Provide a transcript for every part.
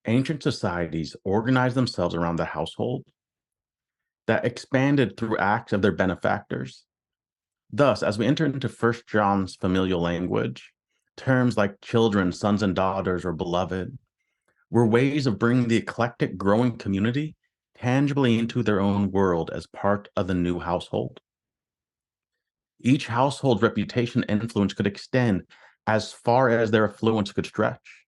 Ancient societies organized themselves around the household that expanded through acts of their benefactors. Thus, as we enter into First John's familial language, terms like children, sons and daughters, or beloved were ways of bringing the eclectic growing community tangibly into their own world as part of the new household. Each household's reputation and influence could extend as far as their affluence could stretch.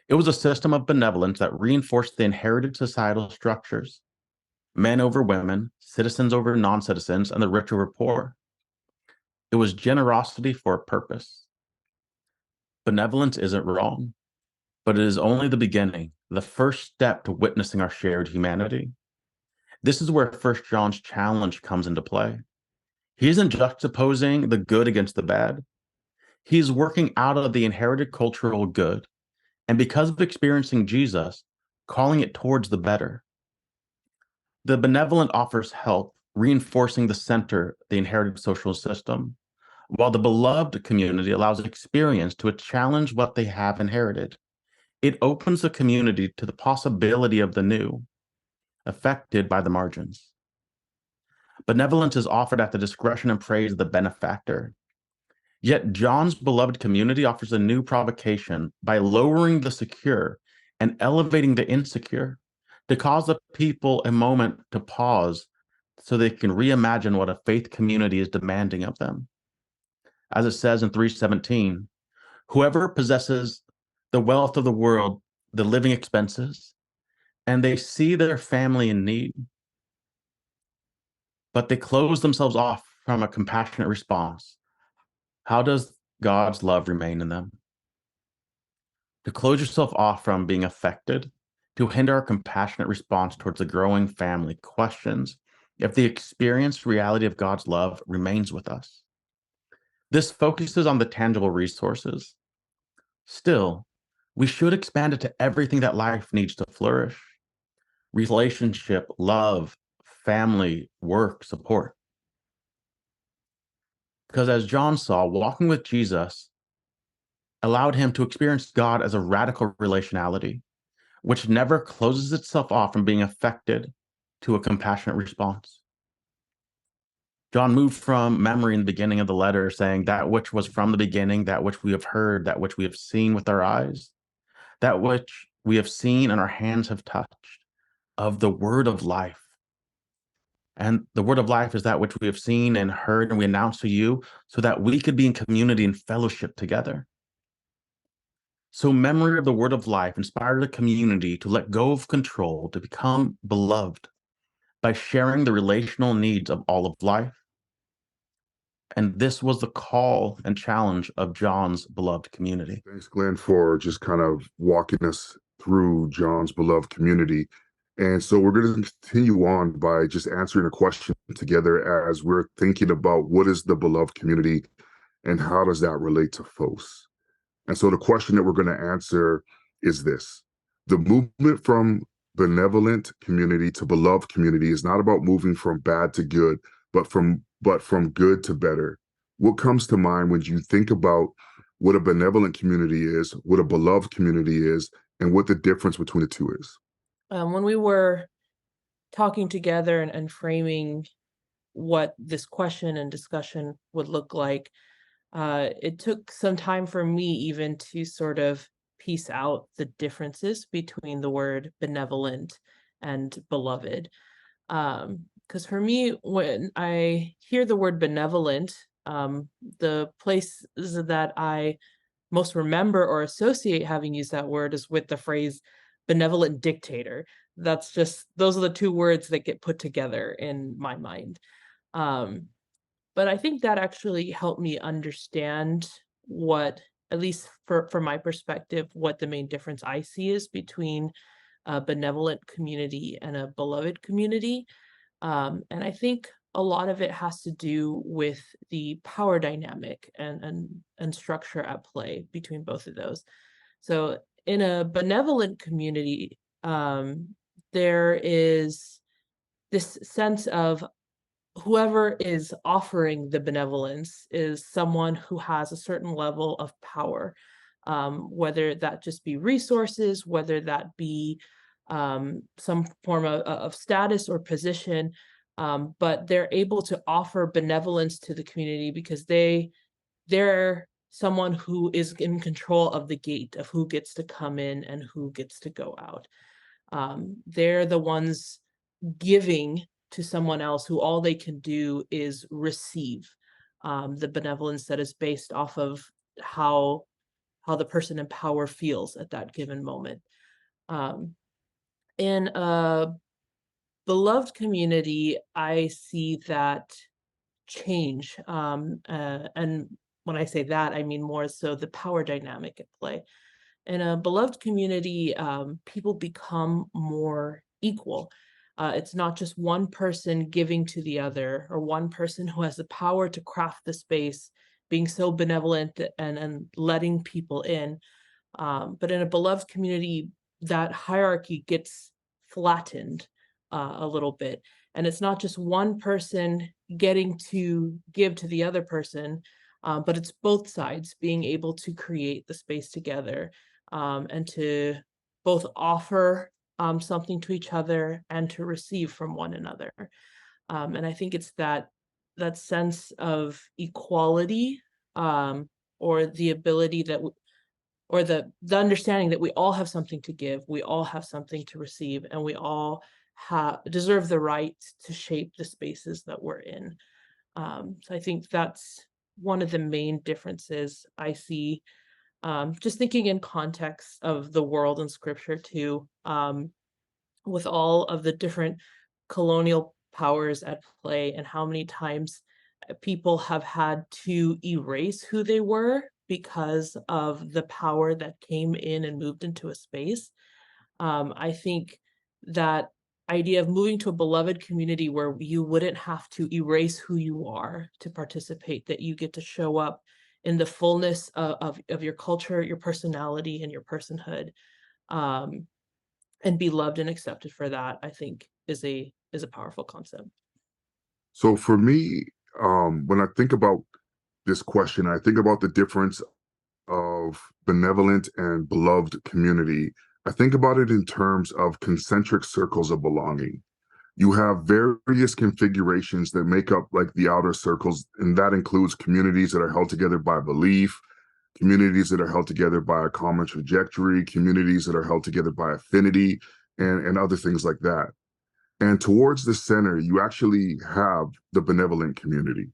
It was a system of benevolence that reinforced the inherited societal structures: men over women, citizens over non citizens, and the rich over poor. It was generosity for a purpose. Benevolence isn't wrong, but it is only the beginning, the first step to witnessing our shared humanity. This is where First John's challenge comes into play. He isn't juxtaposing the good against the bad. He's working out of the inherited cultural good, and because of experiencing Jesus, calling it towards the better. The benevolent offers help, reinforcing the center, the inherited social system, while the beloved community allows experience to challenge what they have inherited. It opens the community to the possibility of the new, affected by the margins. Benevolence is offered at the discretion and praise of the benefactor. Yet John's beloved community offers a new provocation by lowering the secure and elevating the insecure, to cause the people a moment to pause so they can reimagine what a faith community is demanding of them. As it says in 3:17, whoever possesses the wealth of the world, the living expenses, and they see their family in need, but they close themselves off from a compassionate response, how does God's love remain in them? To close yourself off from being affected, to hinder our compassionate response towards the growing family, questions if the experienced reality of God's love remains with us. This focuses on the tangible resources. Still, we should expand it to everything that life needs to flourish: relationship, love, family, work, support. Because as John saw, walking with Jesus allowed him to experience God as a radical relationality, which never closes itself off from being affected to a compassionate response. John moved from memory in the beginning of the letter, saying that which was from the beginning, that which we have heard, that which we have seen with our eyes, that which we have seen and our hands have touched, of the word of life. And the word of life is that which we have seen and heard, and we announce to you so that we could be in community and fellowship together. So memory of the word of life inspired the community to let go of control, to become beloved by sharing the relational needs of all of life. And this was the call and challenge of John's beloved community. Thanks, Glenn, for just kind of walking us through John's beloved community. And so we're going to continue on by just answering a question together as we're thinking about what is the beloved community and how does that relate to FOS. And so the question that we're going to answer is this: the movement from benevolent community to beloved community is not about moving from bad to good, but from good to better. What comes to mind when you think about what a benevolent community is, what a beloved community is, and what the difference between the two is? When we were talking together and framing what this question and discussion would look like, it took some time for me even to sort of piece out the differences between the word benevolent and beloved. Because for me, when I hear the word benevolent, the places that I most remember or associate having used that word is with the phrase benevolent dictator. That's just, those are the two words that get put together in my mind. But I think that actually helped me understand what, at least from my perspective, what the main difference I see is between a benevolent community and a beloved community. And I think a lot of it has to do with the power dynamic and structure at play between both of those. So in a benevolent community, there is this sense of whoever is offering the benevolence is someone who has a certain level of power. whether that just be resources, whether that be some form of status or position, but they're able to offer benevolence to the community because they're someone who is in control of the gate of who gets to come in and who gets to go out. They're the ones giving to someone else who all they can do is receive the benevolence that is based off of how the person in power feels at that given moment. In a beloved community, I see that change. And when I say that, I mean more so the power dynamic at play. In a beloved community, people become more equal. It's not just one person giving to the other, or one person who has the power to craft the space, being so benevolent and letting people in. But in a beloved community, that hierarchy gets flattened a little bit. And it's not just one person getting to give to the other person, but it's both sides being able to create the space together, and to both offer something to each other and to receive from one another. And I think it's that sense of equality, or the ability that or the understanding that we all have something to give, we all have something to receive, and we all deserve the right to shape the spaces that we're in. So I think that's one of the main differences I see, just thinking in context of the world and scripture too, with all of the different colonial powers at play and how many times people have had to erase who they were because of the power that came in and moved into a space. I think that idea of moving to a beloved community where you wouldn't have to erase who you are to participate, that you get to show up in the fullness of your culture, your personality, and your personhood, and be loved and accepted for that, I think is a powerful concept. So for me, when I think about this question, I think about the difference of benevolent and beloved community. I think about it in terms of concentric circles of belonging. You have various configurations that make up like the outer circles, and that includes communities that are held together by belief, communities that are held together by a common trajectory, communities that are held together by affinity, and other things like that. And towards the center, you actually have the benevolent community.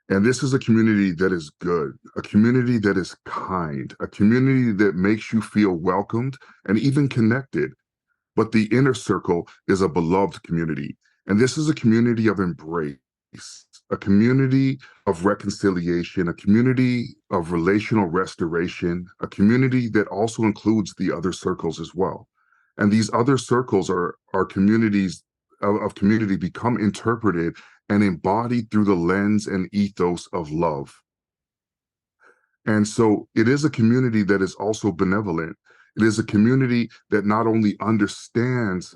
And this is a community that is good, a community that is kind, a community that makes you feel welcomed and even connected. But the inner circle is a beloved community. And this is a community of embrace, a community of reconciliation, a community of relational restoration, a community that also includes the other circles as well. And these other circles are communities of community become interpreted and embodied through the lens and ethos of love. And so it is a community that is also benevolent. It is a community that not only understands,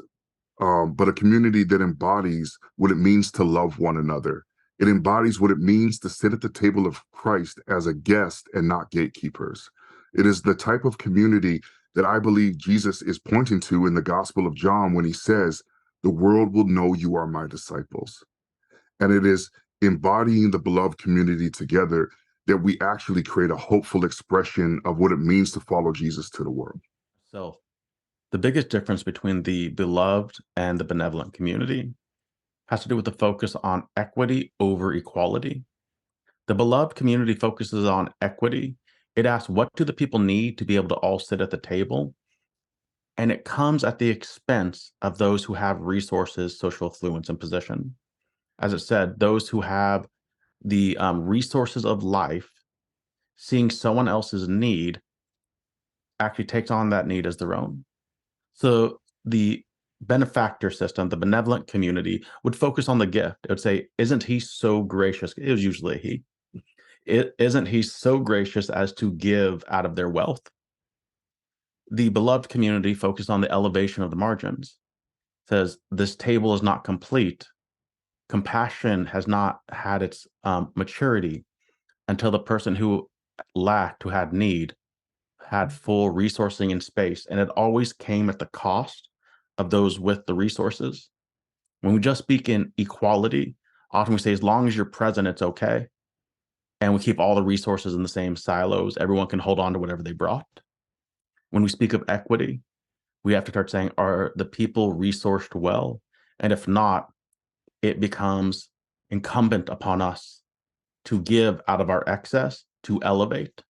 but a community that embodies what it means to love one another. It embodies what it means to sit at the table of Christ as a guest and not gatekeepers. It is the type of community that I believe Jesus is pointing to in the Gospel of John when he says, "The world will know you are my disciples." And it is embodying the beloved community together that we actually create a hopeful expression of what it means to follow Jesus to the world. So the biggest difference between the beloved and the benevolent community has to do with the focus on equity over equality. The beloved community focuses on equity. It asks, what do the people need to be able to all sit at the table? And it comes at the expense of those who have resources, social affluence, and position. As it said, those who have the resources of life, seeing someone else's need, actually takes on that need as their own. So the benefactor system, the benevolent community, would focus on the gift. It would say, isn't he so gracious? It was usually a he. Isn't he so gracious as to give out of their wealth? The beloved community focused on the elevation of the margins. It says, this table is not complete. Compassion has not had its maturity until the person who lacked, who had need, had full resourcing in space, and it always came at the cost of those with the resources. When we just speak in equality, often we say, as long as you're present, it's okay. And we keep all the resources in the same silos. Everyone can hold on to whatever they brought. When we speak of equity, we have to start saying, are the people resourced well? And if not, it becomes incumbent upon us to give out of our excess to elevate.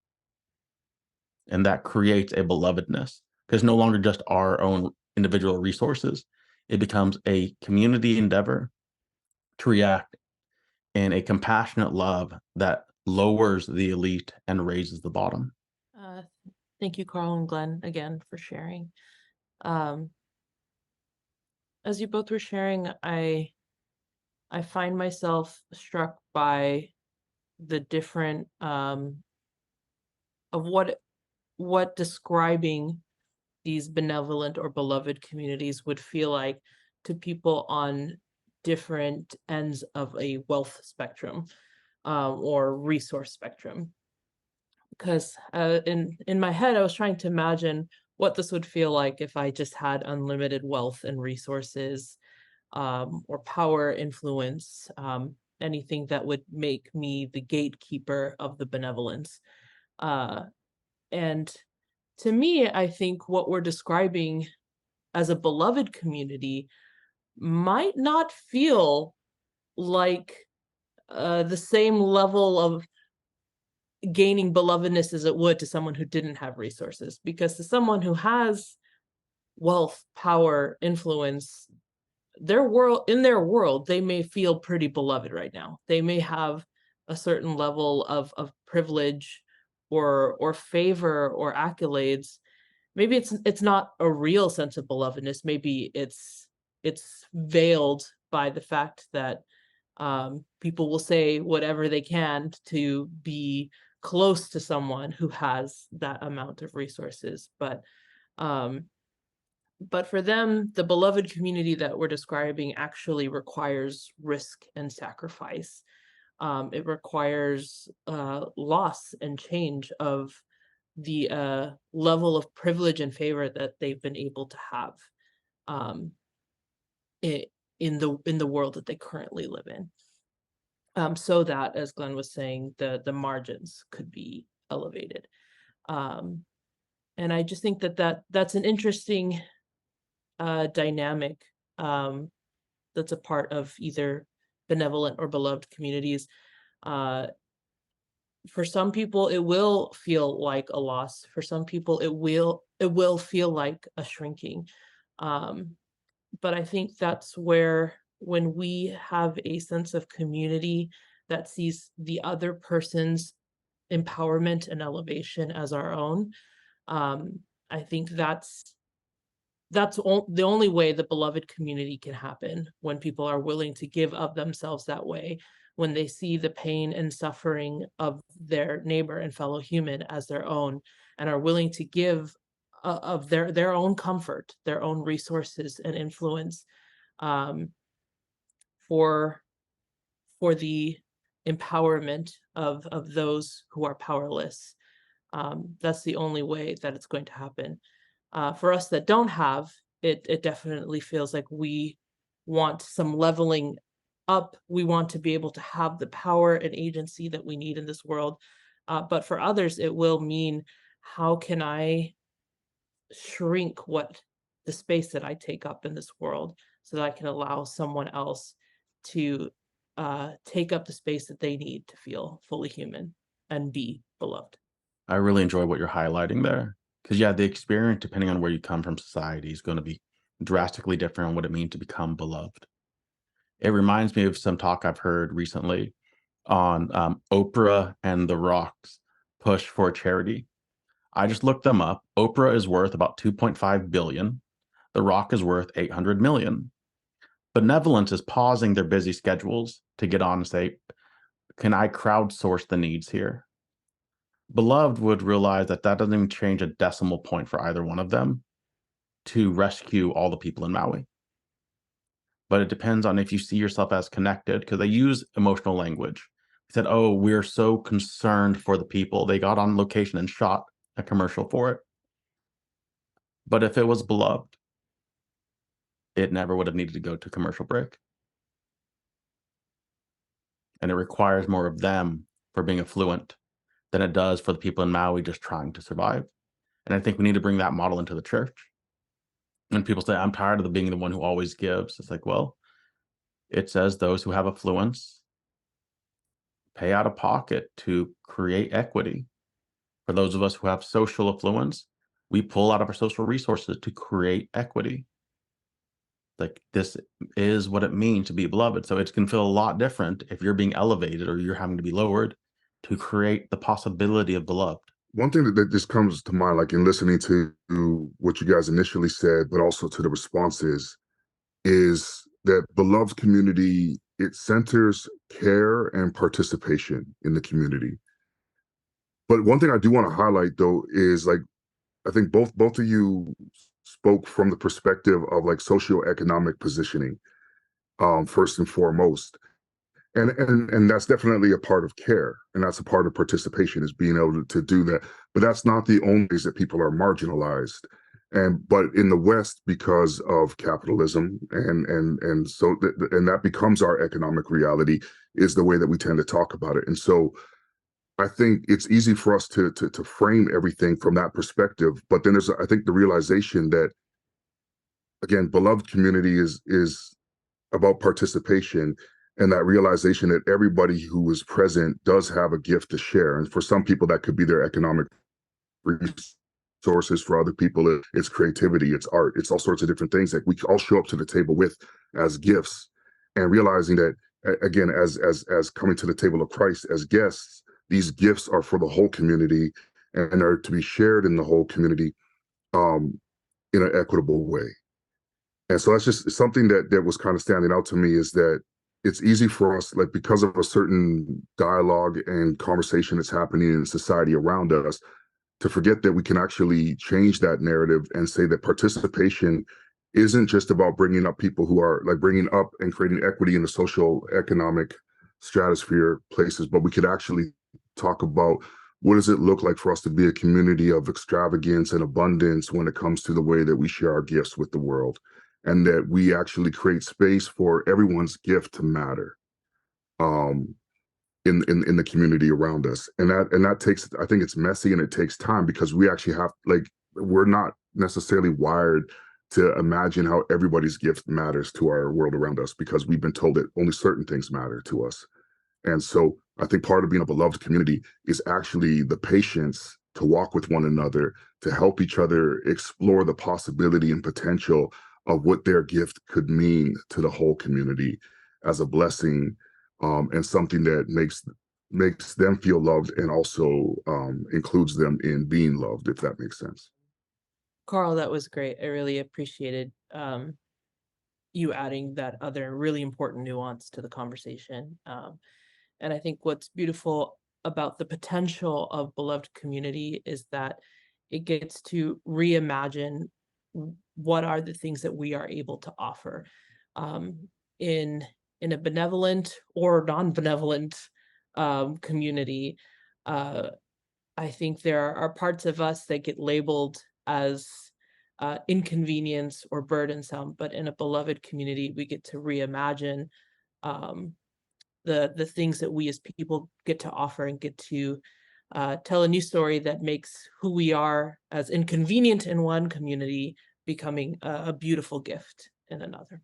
And that creates a belovedness, because no longer just our own individual resources. It becomes a community endeavor to react in a compassionate love that lowers the elite and raises the bottom. Thank you, Carl and Glenn, again for sharing. As you both were sharing, I find myself struck by the different of what describing these benevolent or beloved communities would feel like to people on different ends of a wealth spectrum or resource spectrum. Because in my head, I was trying to imagine what this would feel like if I just had unlimited wealth and resources, or power, influence, anything that would make me the gatekeeper of the benevolence. And to me, I think what we're describing as a beloved community might not feel like the same level of gaining belovedness as it would to someone who didn't have resources. Because to someone who has wealth, power, influence, in their world, they may feel pretty beloved right now. They may have a certain level of privilege or favor or accolades. Maybe it's not a real sense of belovedness. Maybe it's veiled by the fact that people will say whatever they can to be close to someone who has that amount of resources. But for them, the beloved community that we're describing actually requires risk and sacrifice. It requires loss and change of the level of privilege and favor that they've been able to have in the world that they currently live in. So that, as Glenn was saying, the margins could be elevated. And I just think that's an interesting dynamic that's a part of either benevolent or beloved communities. For some people, it will feel like a loss. For some people, it will feel like a shrinking. But I think that's where, when we have a sense of community that sees the other person's empowerment and elevation as our own, I think that's the only way the beloved community can happen, when people are willing to give of themselves that way, when they see the pain and suffering of their neighbor and fellow human as their own, and are willing to give of their own comfort, their own resources and influence, for the empowerment of those who are powerless. That's the only way that it's going to happen. For us that don't have it, it definitely feels like we want some leveling up. We want to be able to have the power and agency that we need in this world. But for others, it will mean, how can I shrink the space that I take up in this world, so that I can allow someone else to take up the space that they need to feel fully human and be beloved. I really enjoy what you're highlighting there, because yeah, the experience, depending on where you come from society, is going to be drastically different on what it means to become beloved. It reminds me of some talk I've heard recently on Oprah and The Rock's push for charity. I just looked them up. Oprah is worth about 2.5 billion. The Rock is worth 800 million. Benevolence is pausing their busy schedules to get on and say, can I crowdsource the needs here? Beloved would realize that doesn't even change a decimal point for either one of them to rescue all the people in Maui. But it depends on if you see yourself as connected, because they use emotional language. They said, oh, we're so concerned for the people. They got on location and shot a commercial for it. But if it was beloved, it never would have needed to go to commercial break. And it requires more of them for being affluent than it does for the people in Maui just trying to survive. And I think we need to bring that model into the church. When people say, I'm tired of being the one who always gives, it's like, well, it says those who have affluence pay out of pocket to create equity. For those of us who have social affluence, we pull out of our social resources to create equity. Like, this is what it means to be beloved. So it can feel a lot different if you're being elevated or you're having to be lowered to create the possibility of beloved. One thing that just comes to mind, like in listening to what you guys initially said, but also to the responses, is that beloved community, it centers care and participation in the community. But one thing I do want to highlight, though, is like, I think both of you spoke from the perspective of like socioeconomic positioning, first and foremost. And that's definitely a part of care, and that's a part of participation, is being able to do that. But that's not the only ways that people are marginalized. But in the West, because of capitalism, and so that becomes our economic reality, is the way that we tend to talk about it. And so I think it's easy for us to frame everything from that perspective. But then there's, I think, the realization that, again, beloved community is about participation, and that realization that everybody who is present does have a gift to share. And for some people, that could be their economic resources. For other people, it's creativity, it's art, it's all sorts of different things that we all show up to the table with as gifts. And realizing that, again, as coming to the table of Christ as guests, these gifts are for the whole community and are to be shared in the whole community, in an equitable way. And so that's just something that was kind of standing out to me, is that it's easy for us, like, because of a certain dialogue and conversation that's happening in society around us, to forget that we can actually change that narrative and say that participation isn't just about bringing up people who are, like, bringing up and creating equity in the social economic stratosphere places, but we could actually talk about, what does it look like for us to be a community of extravagance and abundance when it comes to the way that we share our gifts with the world, and that we actually create space for everyone's gift to matter, in the community around us. And that takes, I think it's messy and it takes time, because we actually have, like, we're not necessarily wired to imagine how everybody's gift matters to our world around us, because we've been told that only certain things matter to us. And so I think part of being a beloved community is actually the patience to walk with one another, to help each other explore the possibility and potential of what their gift could mean to the whole community as a blessing, and something that makes them feel loved, and also includes them in being loved, if that makes sense. Carl, that was great. I really appreciated you adding that other really important nuance to the conversation. And I think what's beautiful about the potential of beloved community is that it gets to reimagine what are the things that we are able to offer, in a benevolent or non-benevolent community. I think there are parts of us that get labeled as inconvenience or burdensome, but in a beloved community, we get to reimagine the things that we as people get to offer, and get to tell a new story that makes who we are as inconvenient in one community becoming a beautiful gift in another.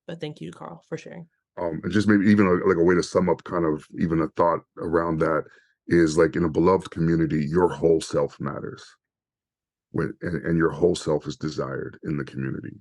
But thank you, Carl, for sharing. And just maybe even like a way to sum up kind of even a thought around that is, like, in a beloved community, your whole self matters, and your whole self is desired in the community.